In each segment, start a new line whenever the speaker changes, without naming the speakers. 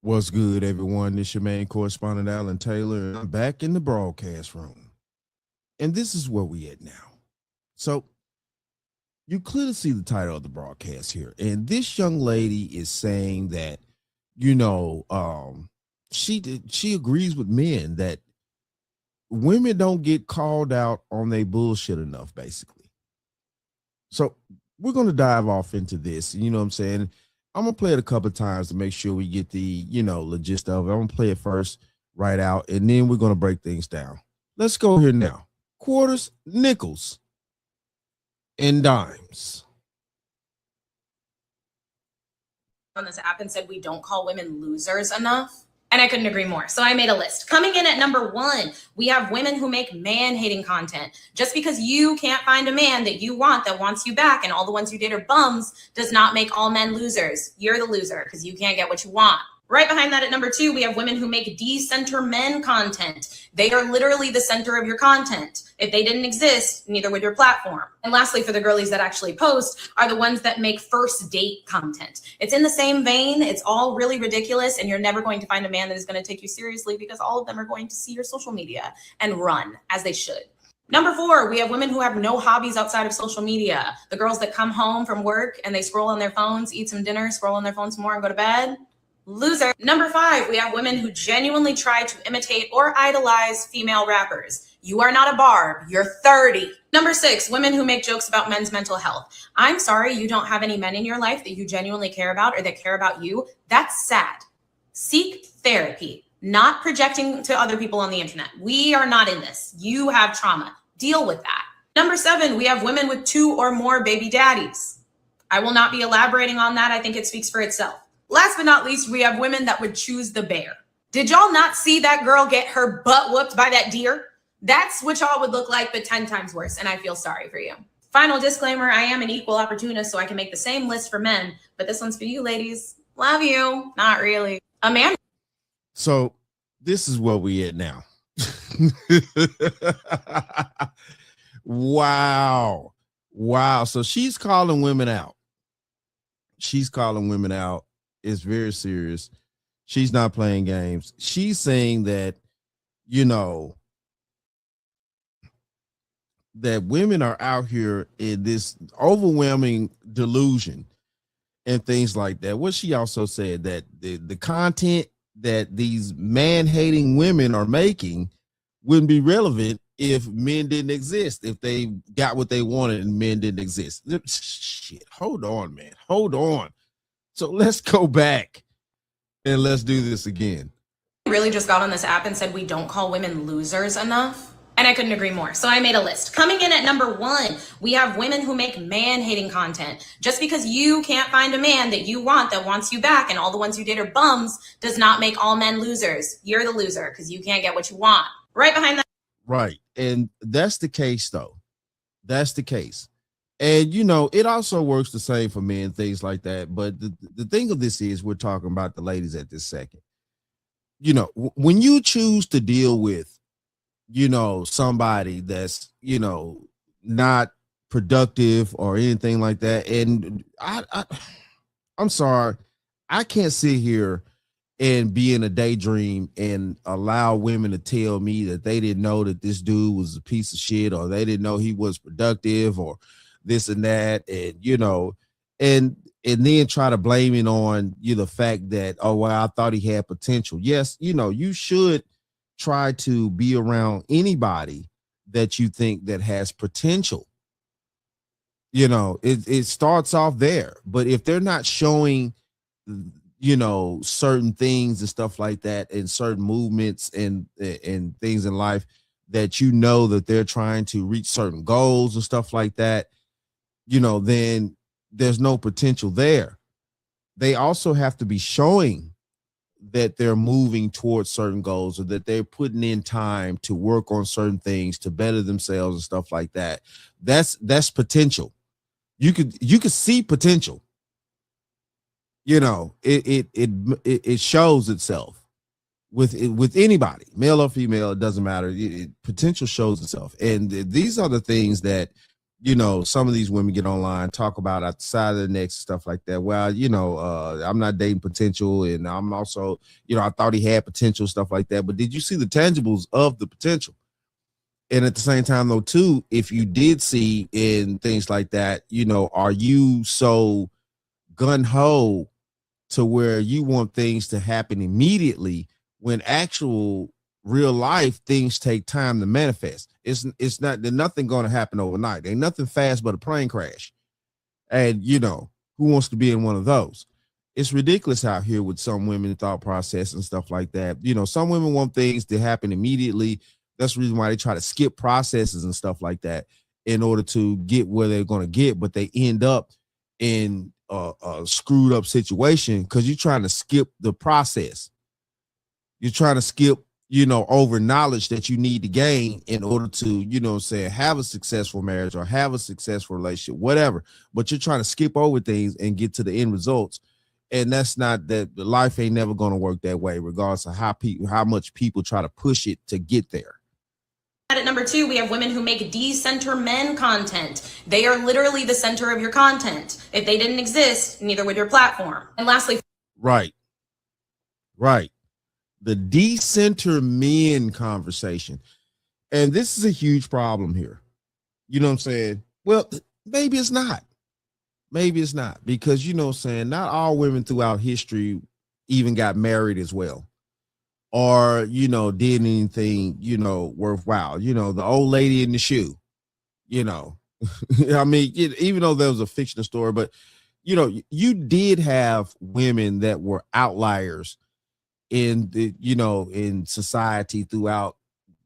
What's good, everyone? This your main correspondent, Alan Taylor, and I'm back in the broadcast room. And this is where we at now. So you clearly see the title of the broadcast here. And this young lady is saying that, you know, she agrees with men that women don't get called out on their bullshit enough, basically. So we're gonna dive off into this. You know what I'm saying? I'm gonna play it a couple of times to make sure we get the the gist of it. I'm gonna play it first, right out, and then we're gonna break things down. Let's go here now. Quarters, nickels, and dimes.
On this app and said we don't call women losers enough. And I couldn't agree more. So I made a list. Coming in at number 1, we have women who make man-hating content. Just because you can't find a man that you want that wants you back and all the ones you date are bums does not make all men losers. You're the loser because you can't get what you want. Right behind that at number 2, we have women who make de-center men content. They are literally the center of your content. If they didn't exist, neither would your platform. And lastly, for the girlies that actually post, are the ones that make first date content. It's in the same vein. It's all really ridiculous, and you're never going to find a man that is going to take you seriously because all of them are going to see your social media and run, as they should. Number 4, we have women who have no hobbies outside of social media. The girls that come home from work and they scroll on their phones, eat some dinner, scroll on their phones some more, and go to bed. Loser. Number 5, we have women who genuinely try to imitate or idolize female rappers. You are not a Barb. You're 30. Number 6, women who make jokes about men's mental health. I'm sorry you don't have any men in your life that you genuinely care about or that care about you. That's sad. Seek therapy, not projecting to other people on the internet. We are not in this. You have trauma. Deal with that. Number 7, we have women with 2 or more baby daddies. I will not be elaborating on that. I think it speaks for itself. Last but not least, we have women that would choose the bear. Did y'all not see that girl get her butt whooped by that deer? That's what y'all would look like, but 10 times worse, and I feel sorry for you. Final disclaimer, I am an equal opportunist, so I can make the same list for men, but this one's for you, ladies. Love you. Not really. Amanda.
So this is where we at now. Wow. So she's calling women out. It's very serious. She's not playing games. She's saying that, that women are out here in this overwhelming delusion and things like that. What she also said that the content that these man-hating women are making wouldn't be relevant if men didn't exist, if they got what they wanted and men didn't exist. Shit, hold on, man. Hold on. So let's go back and let's do this again.
Really just got on this app and said we don't call women losers enough. And I couldn't agree more. So I made a list. Coming in at number 1, we have women who make man-hating content. Just because you can't find a man that you want that wants you back and all the ones you date are bums does not make all men losers. You're the loser because you can't get what you want. Right behind that.
Right. And that's the case, though. That's the case. And, it also works the same for men, things like that. But the thing of this is we're talking about the ladies at this second. When you choose to deal with, somebody that's, not productive or anything like that. And I'm sorry, I can't sit here and be in a daydream and allow women to tell me that they didn't know that this dude was a piece of shit or they didn't know he was productive or this and that. And, and then try to blame it on the fact that, oh, well, I thought he had potential. Yes, you should try to be around anybody that you think that has potential. It starts off there. But if they're not showing, certain things and stuff like that and certain movements and things in life that that they're trying to reach certain goals and stuff like that, then there's no potential there. They also have to be showing that they're moving towards certain goals or that they're putting in time to work on certain things to better themselves and stuff like that. That's potential. You could see potential. It shows itself with anybody, male or female, it doesn't matter. Potential shows itself. And these are the things that you know, some of these women get online, talk about outside of their necks, stuff like that. Well, you know, I'm not dating potential, and I'm also, you know, I thought he had potential, stuff like that. But did you see the tangibles of the potential? And at the same time, though, too, if you did see in things like that, you know, are you so gun ho to where you want things to happen immediately when actual real life things take time to manifest? It's not, there's nothing going to happen overnight. Ain't nothing fast but a plane crash. And you know, who wants to be in one of those? It's ridiculous out here with some women thought process and stuff like that. You know, some women want things to happen immediately. That's the reason why they try to skip processes and stuff like that in order to get where they're going to get, but they end up in a screwed up situation because you're trying to skip the process. You're trying to skip, you know, over knowledge that you need to gain in order to, you know, say have a successful marriage or have a successful relationship, whatever. But you're trying to skip over things and get to the end results. And that's not that. Life ain't never going to work that way, regardless of how much people try to push it to get there.
At number 2, we have women who make decenter men content. They are literally the center of your content. If they didn't exist, neither would your platform. And lastly,
right. The decenter men conversation. And this is a huge problem here. You know what I'm saying? Well, maybe it's not. Maybe it's not, because, you know what I'm saying, not all women throughout history even got married as well, or, you know, did anything, you know, worthwhile. You know, the old lady in the shoe, you know, I mean, even though there was a fictional story, but, you know, you did have women that were outliers in the, you know, in society throughout,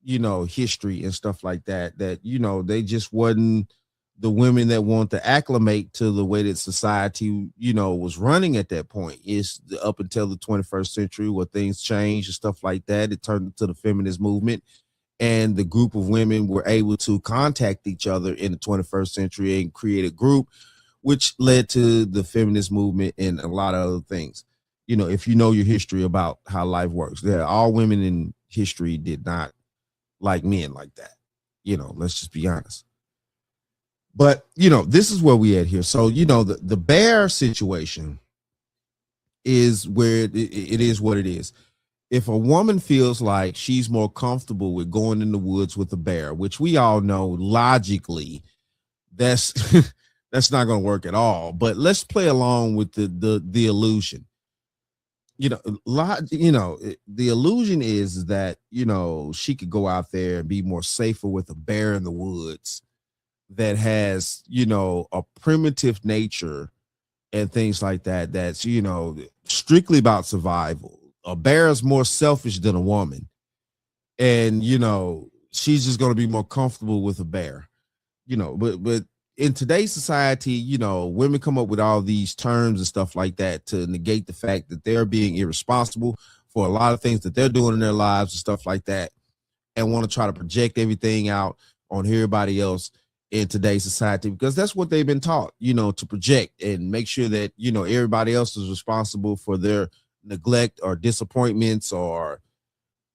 you know, history and stuff like that, that, you know, they just wasn't the women that want to acclimate to the way that society, you know, was running at that point. Is up until the 21st century where things changed and stuff like that. It turned into the feminist movement, and the group of women were able to contact each other in the 21st century and create a group, which led to the feminist movement and a lot of other things. You know, if you know your history about how life works, all women in history did not like men like that. You know, let's just be honest. But, you know, this is where we at here. So, you know, the bear situation is where it is what it is. If a woman feels like she's more comfortable with going in the woods with a bear, which we all know logically that's that's not going to work at all. But let's play along with the illusion. You know, the illusion is that, you know, she could go out there and be more safer with a bear in the woods that has, you know, a primitive nature and things like that. That's, you know, strictly about survival. A bear is more selfish than a woman. And, you know, she's just going to be more comfortable with a bear, you know, but in today's society, you know, women come up with all these terms and stuff like that to negate the fact that they're being irresponsible for a lot of things that they're doing in their lives and stuff like that, and want to try to project everything out on everybody else in today's society, because that's what they've been taught, you know, to project and make sure that, you know, everybody else is responsible for their neglect or disappointments or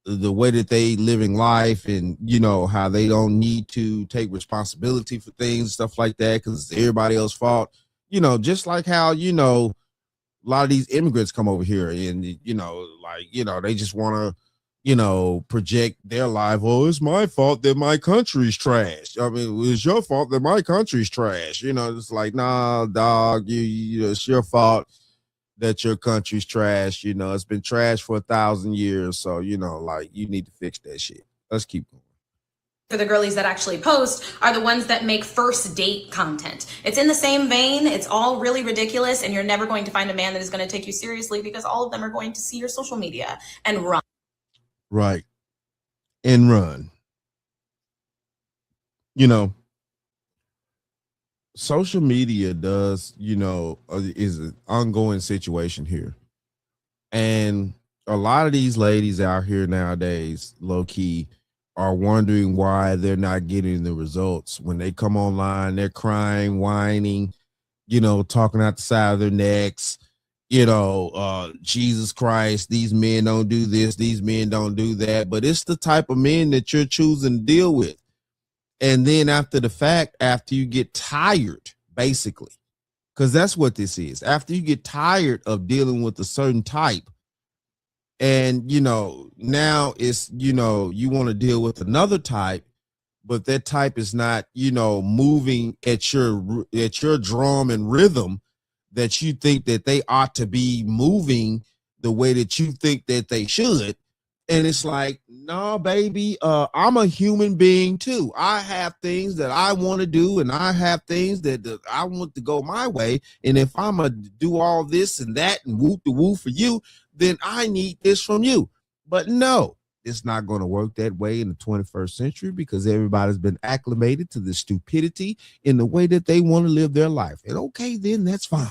the way that they living life, and, you know, how they don't need to take responsibility for things and stuff like that because it's everybody else's fault. You know, just like how, you know, a lot of these immigrants come over here and, you know, like, you know, they just want to, you know, project their life. Oh, it's my fault that my country's trash. I mean, it's your fault that my country's trash. You know, it's like, nah, dog, it's your fault that your country's trash. You know, it's been trash for 1,000 years. So, you know, like, you need to fix that shit. Let's keep going.
For the girlies that actually post are the ones that make first date content. It's in the same vein. It's all really ridiculous, and you're never going to find a man that is going to take you seriously because all of them are going to see your social media and run.
Right. And run. You know, social media does, you know, is an ongoing situation here. And a lot of these ladies out here nowadays, low key, are wondering why they're not getting the results. When they come online, they're crying, whining, you know, talking out the side of their necks, you know, Jesus Christ, these men don't do this, these men don't do that. But it's the type of men that you're choosing to deal with. And then after the fact, after you get tired, basically, because that's what this is. After you get tired of dealing with a certain type, and now it's you want to deal with another type, but that type is not moving at your drum and rhythm that you think that they ought to be moving the way that you think that they should. And it's like, no, baby, I'm a human being too. I have things that I want to do, and I have things that I want to go my way. And if I'm gonna do all this and that and whoop the woo for you, then I need this from you. But no, it's not going to work that way in the 21st century, because everybody's been acclimated to the stupidity in the way that they want to live their life. And okay, then that's fine.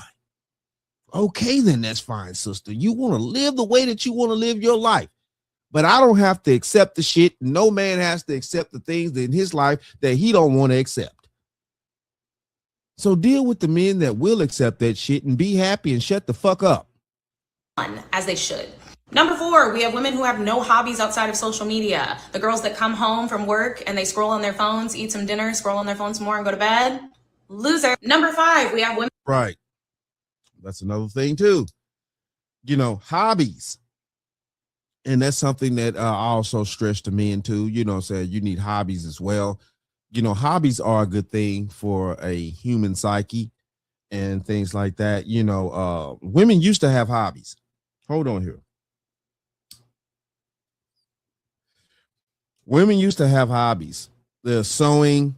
Okay, then that's fine, sister. You want to live the way that you want to live your life. But I don't have to accept the shit. No man has to accept the things in his life that he don't want to accept. So deal with the men that will accept that shit and be happy and shut the fuck up.
As they should. Number 4, we have women who have no hobbies outside of social media. The girls that come home from work and they scroll on their phones, eat some dinner, scroll on their phones some more, and go to bed. Loser. Number 5, we have women.
Right. That's another thing too. Hobbies. And that's something that I also stress to men too. Saying you need hobbies as well. Hobbies are a good thing for a human psyche and things like that. Women used to have hobbies. Hold on here. Women used to have hobbies. There's sewing,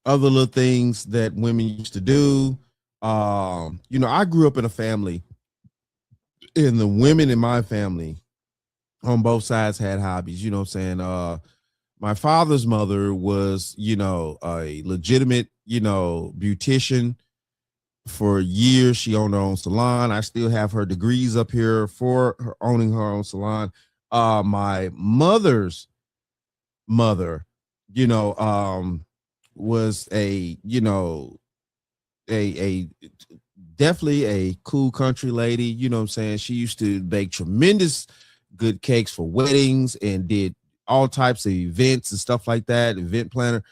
other little things that women used to do. I grew up in a family, and the women in my family on both sides had hobbies. My father's mother was, a legitimate, beautician for years. She owned her own salon. I still have her degrees up here for her owning her own salon. My mother's mother, was a definitely a cool country lady. She used to bake tremendous good cakes for weddings and did all types of events and stuff like that, event planner.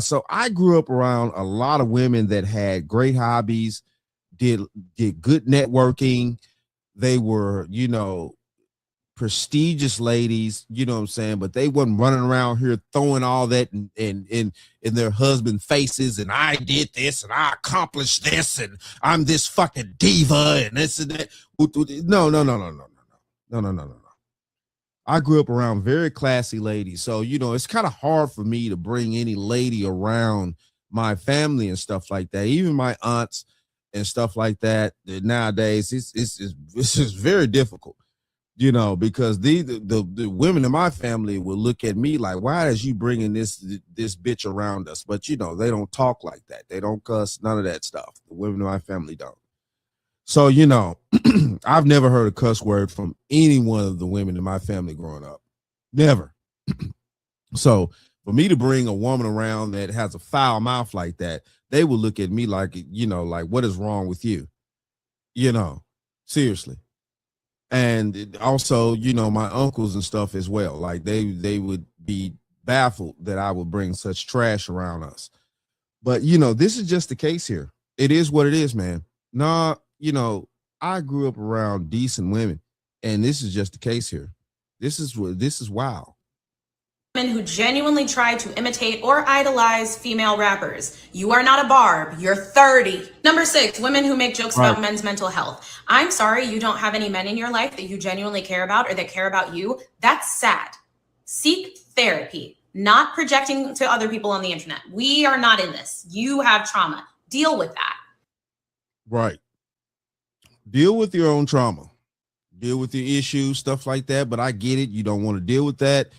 So I grew up around a lot of women that had great hobbies, did good networking. They were, prestigious ladies, but they wasn't running around here throwing all that in their husband faces, and I did this and I accomplished this and I'm this fucking diva and this and that. No. I grew up around very classy ladies. So, it's kind of hard for me to bring any lady around my family and stuff like that. Even my aunts and stuff like that. Nowadays, it's very difficult, because the women in my family will look at me like, why is you bringing this bitch around us? But, they don't talk like that. They don't cuss, none of that stuff. The women in my family don't. So, I've never heard a cuss word from any one of the women in my family growing up. Never. So for me to bring a woman around that has a foul mouth like that, they will look at me like, like, what is wrong with you? Seriously. And also, my uncles and stuff as well. Like they would be baffled that I would bring such trash around us. But, this is just the case here. It is what it is, man. Nah, I grew up around decent women, and this is just the case here. This is wild.
Women who genuinely try to imitate or idolize female rappers. You are not a Barb. You're 30. Number 6, women who make jokes about men's mental health. I'm sorry you don't have any men in your life that you genuinely care about or that care about you. That's sad. Seek therapy, not projecting to other people on the internet. We are not in this. You have trauma. Deal with that. Right.
Deal with your own trauma, deal with your issues, stuff like that. But I get it. You don't want to deal with that.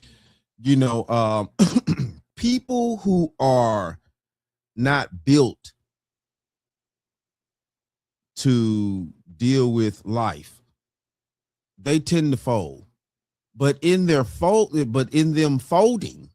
People who are not built to deal with life, they tend to fold. But in them folding,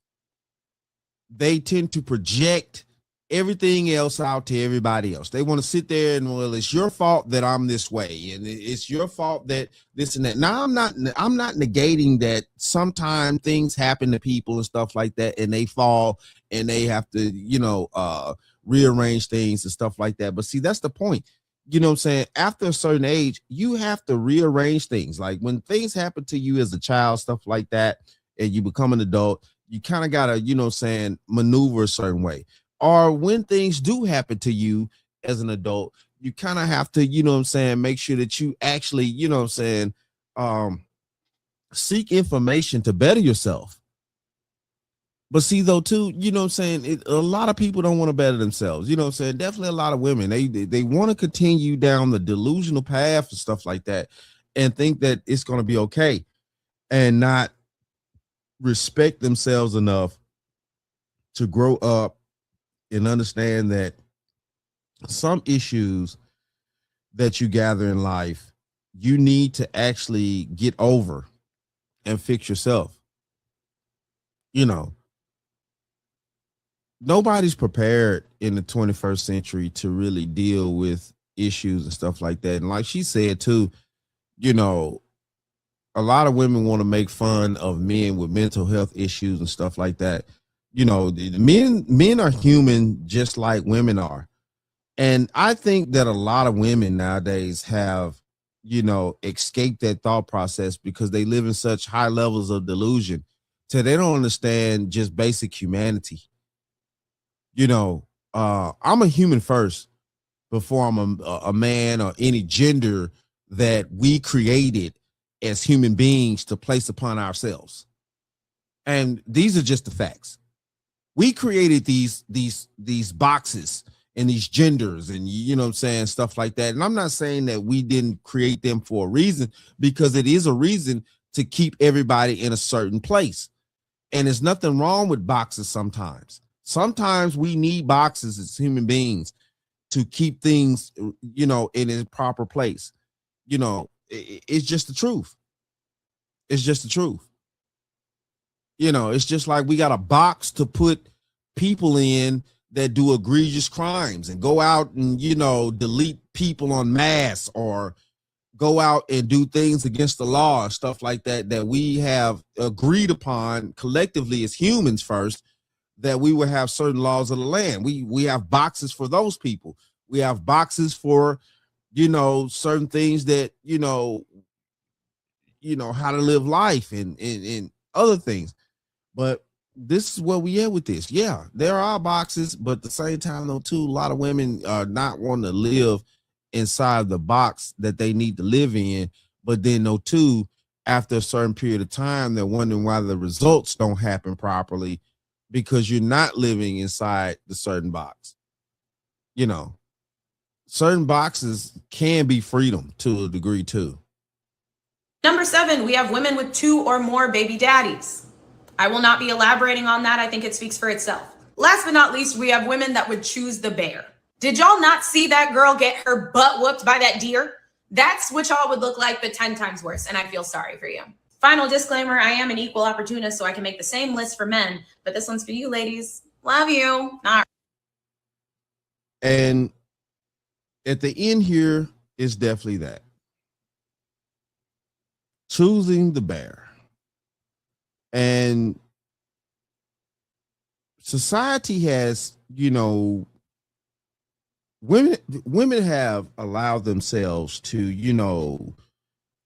they tend to project everything else out to everybody else. They want to sit there and, well, it's your fault that I'm this way, and it's your fault that this and that. Now, I'm not negating that sometimes things happen to people and stuff like that, and they fall and they have to, rearrange things and stuff like that. But see, that's the point. You know what I'm saying? After a certain age, you have to rearrange things. Like when things happen to you as a child, stuff like that, and you become an adult, you kind of gotta, maneuver a certain way. Or when things do happen to you as an adult, you kind of have to, make sure that you actually, seek information to better yourself. But see, though, too, a lot of people don't want to better themselves. Definitely a lot of women, they want to continue down the delusional path and stuff like that and think that it's going to be okay and not respect themselves enough to grow up and understand that some issues that you gather in life, you need to actually get over and fix yourself. Nobody's prepared in the 21st century to really deal with issues and stuff like that. And like she said too, a lot of women want to make fun of men with mental health issues and stuff like that. Men are human just like women are. And I think that a lot of women nowadays have, escaped that thought process because they live in such high levels of delusion so they don't understand just basic humanity. I'm a human first before I'm a man or any gender that we created as human beings to place upon ourselves. And these are just the facts. We created these boxes and these genders and stuff like that. And I'm not saying that we didn't create them for a reason, because it is a reason to keep everybody in a certain place. And there's nothing wrong with boxes sometimes. Sometimes we need boxes as human beings to keep things, in a proper place. It's just the truth. It's just the truth. It's just like we got a box to put people in that do egregious crimes and go out and, delete people en masse or go out and do things against the law and stuff like that, that we have agreed upon collectively as humans first, that we will have certain laws of the land. We have boxes for those people. We have boxes for, certain things that, how to live life and other things. But this is where we at with this. Yeah, there are boxes, but at the same time, though, too, a lot of women are not wanting to live inside the box that they need to live in. But then, though, too, after a certain period of time, they're wondering why the results don't happen properly, because you're not living inside the certain box. Certain boxes can be freedom to a degree too.
Number 7, we have women with 2 or more baby daddies. I will not be elaborating on that. I think it speaks for itself. Last but not least, we have women that would choose the bear. Did y'all not see that girl get her butt whooped by that deer? That's what y'all would look like, but 10 times worse. And I feel sorry for you. Final disclaimer, I am an equal opportunist, so I can make the same list for men, but this one's for you, ladies. Love you. Not.
And at the end here is definitely that. Choosing the bear. And society has, women have allowed themselves to,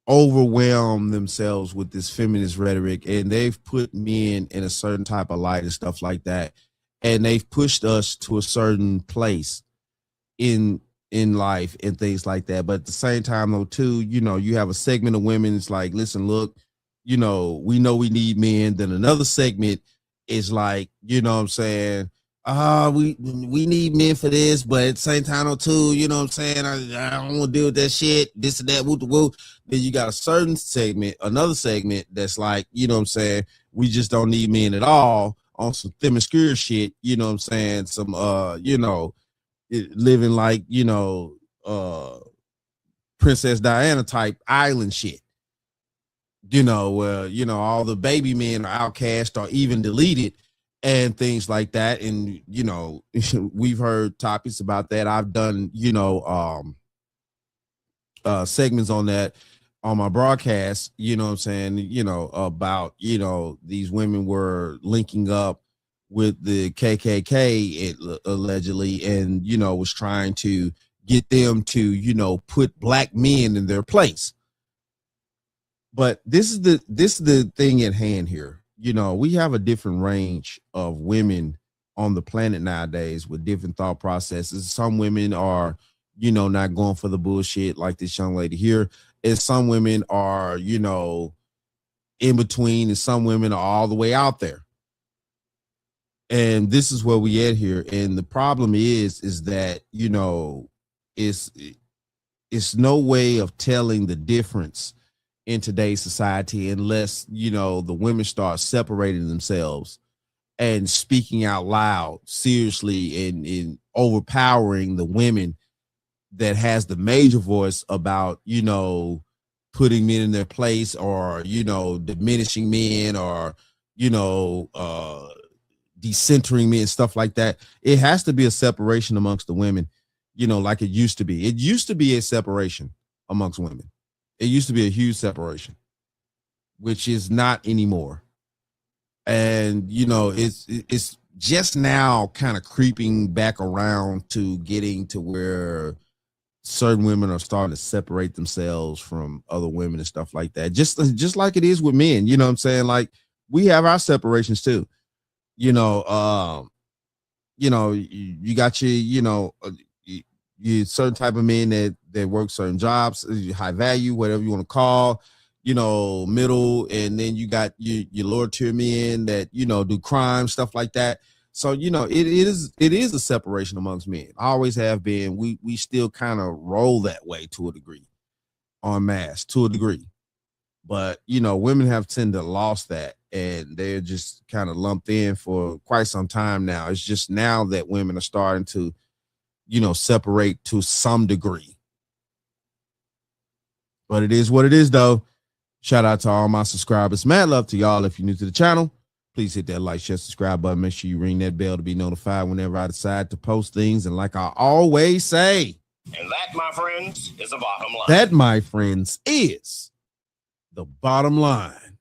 overwhelm themselves with this feminist rhetoric, and they've put men in a certain type of light and stuff like that, and they've pushed us to a certain place in life and things like that. But at the same time, though, too, you have a segment of women, it's like, listen, look, we know we need men. Then another segment is like, what I'm saying, we need men for this, but at the same time, though, too, what I'm saying, I don't want to deal with that shit, this and that, woo. Then you got a certain segment, another segment that's like, what I'm saying, we just don't need men at all on some Themyscira shit, what I'm saying, some living like, Princess Diana type island shit, where, all the baby men are outcast or even deleted. and things like that. And, you know, we've heard topics about that. I've done, you know, segments on that on my broadcast, you know what I'm saying, you know, about, you know, these women were linking up with the KKK allegedly, and, you know, was trying to get them to, you know, put black men in their place. But this is the thing at hand here. You know, we have a different range of women on the planet nowadays with different thought processes. Some women are, you know, not going for the bullshit like this young lady here. And some women are, you know, in between, and some women are all the way out there. And this is where we at here. And the problem is that, you know, it's no way of telling the difference in today's society unless, you know, the women start separating themselves and speaking out loud seriously, and overpowering the women that has the major voice about, you know, putting men in their place, or, you know, diminishing men, or, you know, decentering men, stuff like that. It has to be a separation amongst the women, you know, like it used to be. It used to be a separation amongst women. It used to be a huge separation, which is not anymore. And, you know, it's just now kind of creeping back around to getting to where certain women are starting to separate themselves from other women and stuff like that. Just like it is with men, you know what I'm saying? Like, we have our separations too. You know, you got your, you know, you certain type of men that work certain jobs, high value, whatever you want to call, you know, middle, and then you got your lower tier men that, you know, do crime, stuff like that. So, you know, it is a separation amongst men. Always have been. We still kind of roll that way to a degree, en masse, to a degree. But, you know, women have tended to lost that, and they're just kind of lumped in for quite some time now. It's just now that women are starting to, you know, separate to some degree. But it is what it is, though. Shout out to all my subscribers. Mad love to y'all. If you're new to the channel, please hit that like, share, subscribe button. Make sure you ring that bell to be notified whenever I decide to post things. And like I always say,
and that, my friends, is the bottom line.
That, my friends, is the bottom line.